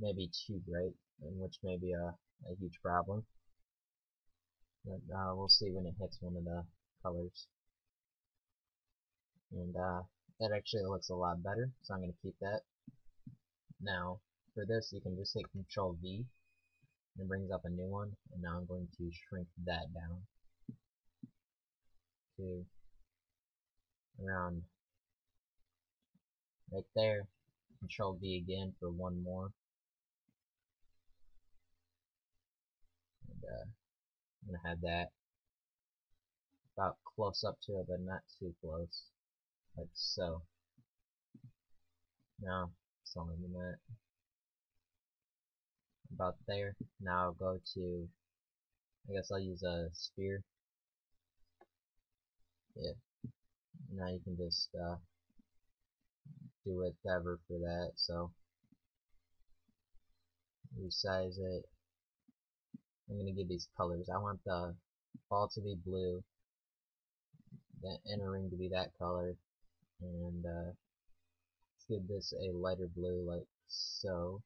maybe too bright, and which may be a huge problem. But we'll see when it hits one of the colors. And that actually looks a lot better, so I'm going to keep that. Now, for this, you can just hit Control V, and it brings up a new one, and now I'm going to shrink that down to around right there. Control V again for one more. And I'm going to have that about close up to it, but not too close, like so. Now, something like that. About there. Now I'll go to, I guess I'll use a sphere. Yeah. Now you can just do whatever for that. So resize it. I'm gonna give these colors. I want the ball to be blue, the inner ring to be that color, and let's give this a lighter blue, like so.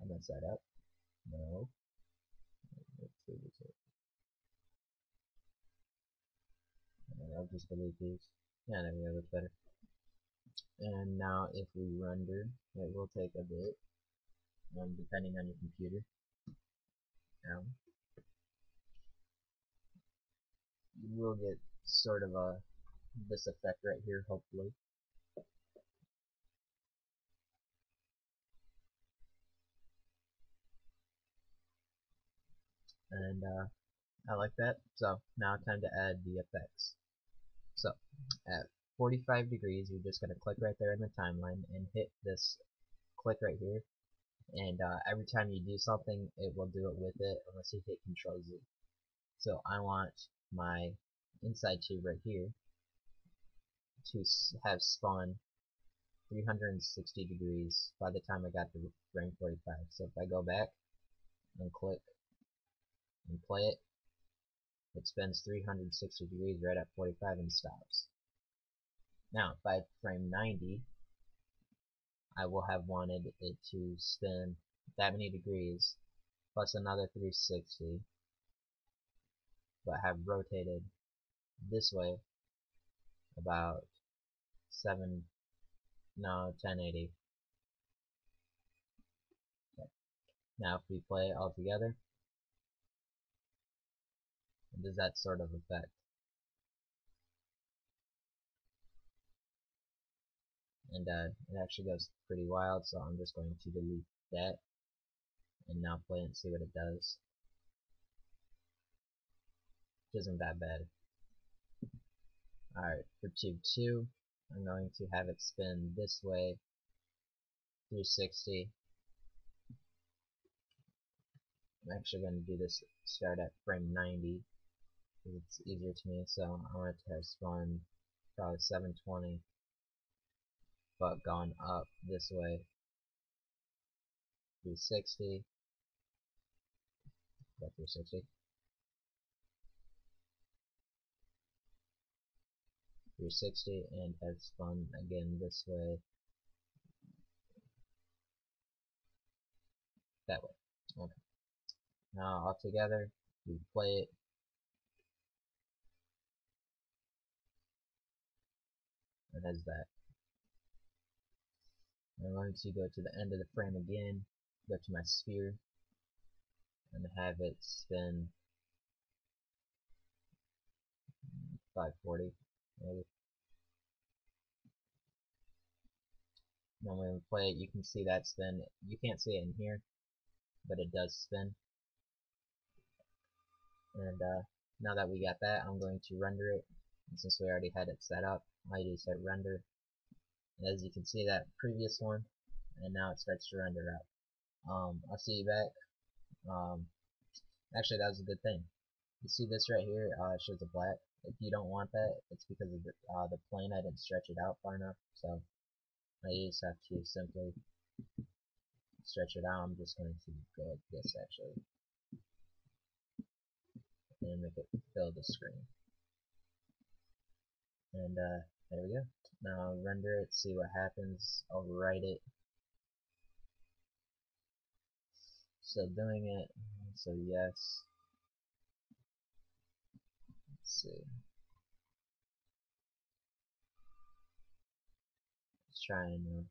I messed that up. No. I'll just delete these. Yeah, there we go, that's better. And now if we render, it will take a bit, depending on your computer. You will get sort of this effect right here, hopefully. And I like that. So now time to add the effects. So at 45 degrees, you're just going to click right there in the timeline and hit this click right here. And every time you do something, it will do it with it unless you hit Control Z. So I want my inside tube right here to have spun 360 degrees by the time I got to frame 45. So if I go back and click and play it, it spins 360 degrees right at 45 and stops. Now, if I frame 90, I will have wanted it to spin that many degrees plus another 360, but have rotated this way about 1080. Okay. Now, if we play it all together, it does that sort of effect. And it actually goes pretty wild, so I'm just going to delete that and now play it and see what it does. Which isn't that bad. Alright, for tube 2, I'm going to have it spin this way 360. I'm actually going to do this start at frame 90 because it's easier to me, so I want it to have spun probably 720 but gone up this way 360. 360. 360 and have spun again this way that way. Okay. Now all together, we play it. It has that. I'm going to go to the end of the frame again, go to my sphere, and have it spin 540 maybe. Now when we play it, you can see that spin. You can't see it in here, but it does spin. And now that we got that, I'm going to render it. And since we already had it set up, all you do is hit render. And as you can see, that previous one, and now it starts to render out. I'll see you back. Actually, that was a good thing. You see this right here? It shows a black. If you don't want that, it's because of the plane. I didn't stretch it out far enough. So you just have to simply stretch it out. I'm just going to go like this actually, and make it fill the screen. And there we go. Now I'll render it, see what happens. I'll write it. still doing it, so yes. Let's see. Let's try and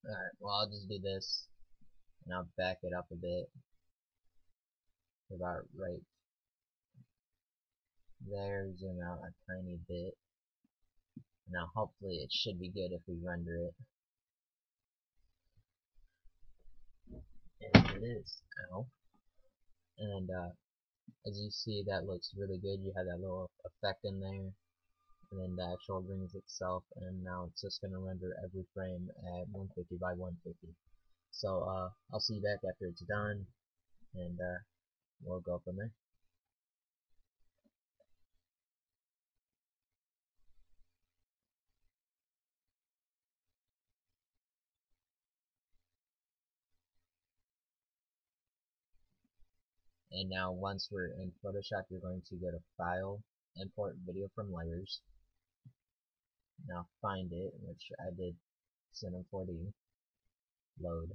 alright, well I'll just do this, and I'll back it up a bit, about right there, zoom out a tiny bit. Now hopefully it should be good if we render it. And it is. Ow. And as you see, that looks really good. You have that little effect in there, and then the actual rings itself, and now it's just going to render every frame at 150 by 150. So I'll see you back after it's done, and we'll go from there. And now once we're in Photoshop, you're going to go to File, Import Video from Layers. Now find it, which I did, Cinema4D, load,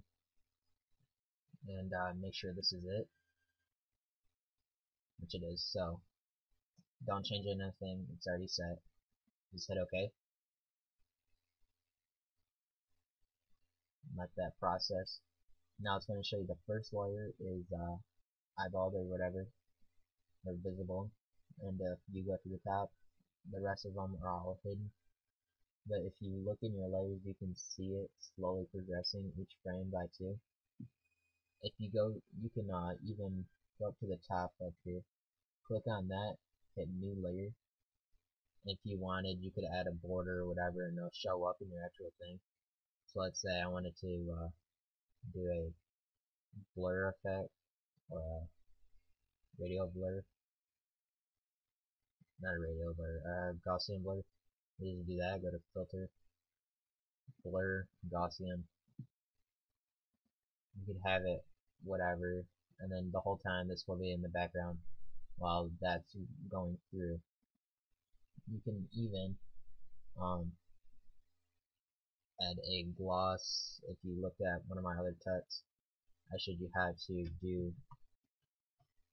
and make sure this is it, which it is. So don't change anything, it's already set. Just hit OK. Let that process. Now it's going to show you the first layer is eyeballed or whatever, or visible, and if you go to the top, the rest of them are all hidden. But if you look in your layers, you can see it slowly progressing each frame by 2. If you go, you can even go up to the top up here, click on that, hit new layer. If you wanted, you could add a border or whatever, and it'll show up in your actual thing. So let's say I wanted to do a blur effect, or a radial blur, not a radial blur, Gaussian blur. You just do that, go to filter, blur, Gaussian. You could have it whatever, and then the whole time this will be in the background while that's going through. You can even add a gloss. If you looked at one of my other tuts, I showed you how to do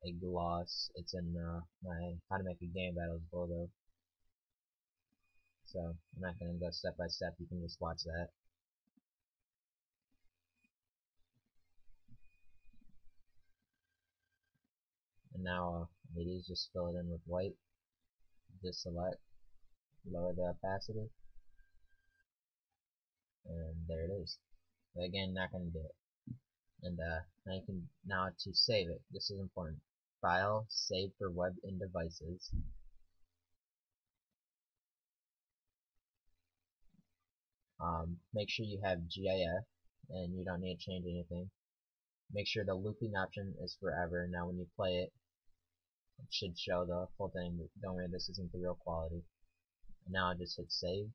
a gloss. It's in my How to Make a Game Battles logo. So I'm not going to go step by step, you can just watch that. And now it is just fill it in with white. Just select, lower the opacity, and there it is. But again, not going to do it. And now you can, now to save it, this is important. File, save for web and devices. Make sure you have GIF, and you don't need to change anything. Make sure the looping option is forever. Now when you play it, it should show the full thing. Don't worry, this isn't the real quality. And now I just hit save. I'm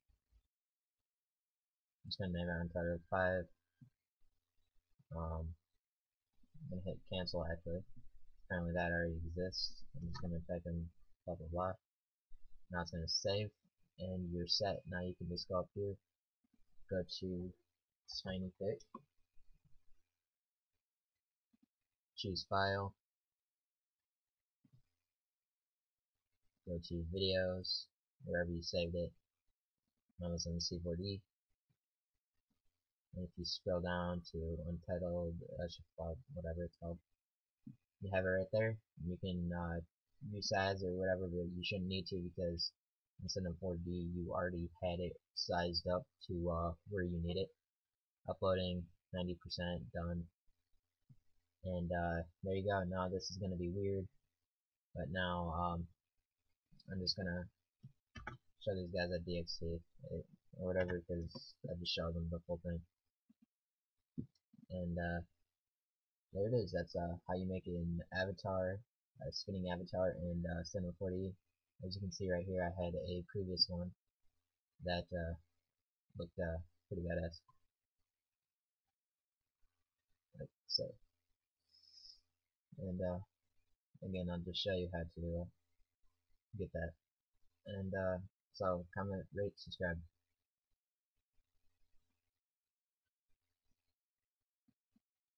just gonna name it Untitled 5. I'm gonna hit cancel actually. Apparently that already exists. I'm just gonna type in blah blah blah. Now it's gonna save, and you're set. Now you can just go up here, go to Tiny Pic, choose File, go to Videos, wherever you saved it. Now it's on C4D. And if you scroll down to Untitled, whatever it's called, you have it right there. You can resize or whatever, but you shouldn't need to because in Cinema4D you already had it sized up to where you need it. Uploading 90% done, and there you go. Now this is gonna be weird, but now I'm just gonna show these guys at DXT or whatever because I just showed them the full thing, and there it is. That's how you make an avatar, a spinning avatar in Cinema4D. As you can see right here, I had a previous one that looked pretty badass. Like so, and again, I'll just show you how to get that. And so, comment, rate, subscribe.